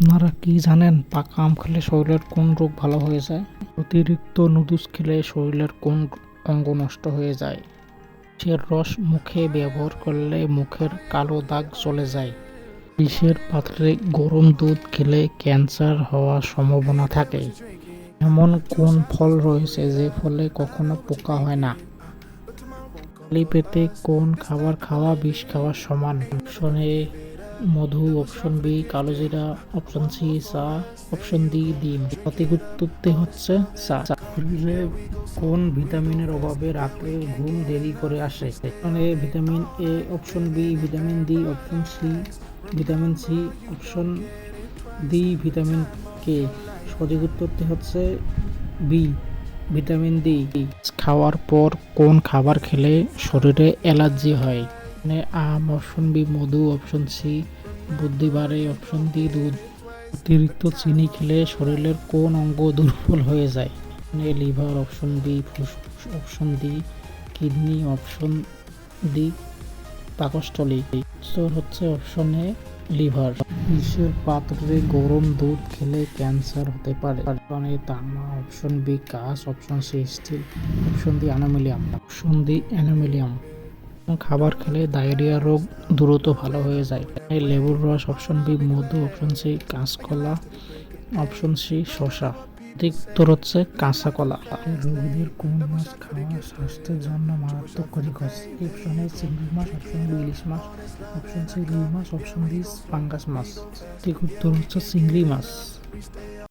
আপনারা কি জানেন পাকা আম খেলে শরীরের কোন রোগ ভালো হয়ে যায়? অতিরিক্ত নুডলস খেলে শরীরের কোন অঙ্গ নষ্ট হয়ে যায়? বিষের রস মুখে ব্যবহার করলে মুখের কালো দাগ চলে যায়। বিষের পাত্রে গরম দুধ খেলে ক্যান্সার হওয়ার সম্ভাবনা থাকে। এমন কোন ফল রয়েছে যে ফলে কখনো পোকা হয় না? খালি পেটে কোন খাবার খাওয়া বিষ খাওয়ার সমান? অপশন এ মধু, অপশন বি কালোজিরা, অপশন সি চা, অপশন ডি ডিম। সঠিক উত্তরটি হচ্ছে চা। শরীরে কোন ভিটামিনের অভাবে রাতে ঘুম দেরি করে আসে? Option A vitamin A, option B vitamin D, option C vitamin C, option D vitamin K. সঠিক উত্তরটি হচ্ছে বি ভিটামিন ডি। খাওয়ার পর কোন খাবার খেলে শরীরে অ্যালার্জি হয়? মানে আম, অপশন বি মধু, অপশন সি বুদ্ধি বাড়ে, অপশন ডি দুধ। অতিরিক্ত চিনি খেলে শরীরের কোন অঙ্গ দুর্বল হয়ে যায়? মানে লিভার, অপশন বি ফুসফুস, option D kidney, option D পাকস্থলী। উত্তর হচ্ছে অপশন এ লিভার। বিষের পাত্রে গরম দুধ খেলে ক্যান্সার হতে পারে। অপশন এ তামা, অপশন বি কাঁচ, option C steel, option D aluminium. Option D aluminium. খাবার খেলে ডায়রিয়া রোগ দ্রুত ভালো হয়ে যায়? লেবুর রস, অপশন বি মধু, অপশন সি কাঁচকলা, অপশন সি শসা। সঠিক উত্তর হচ্ছে কাঁচা কলা। রোগীদের কোন মাছ খাওয়া স্বাস্থ্যের জন্য মারাত্মক ক্ষতিকর? অপশন এ চিংড়ি মাছ, অপশন বি ইলিশ মাছ, অপশন সি রুই মাছ, অপশন ডি পাঙ্গাস মাছ। সঠিক উত্তর হচ্ছে চিংড়ি মাছ।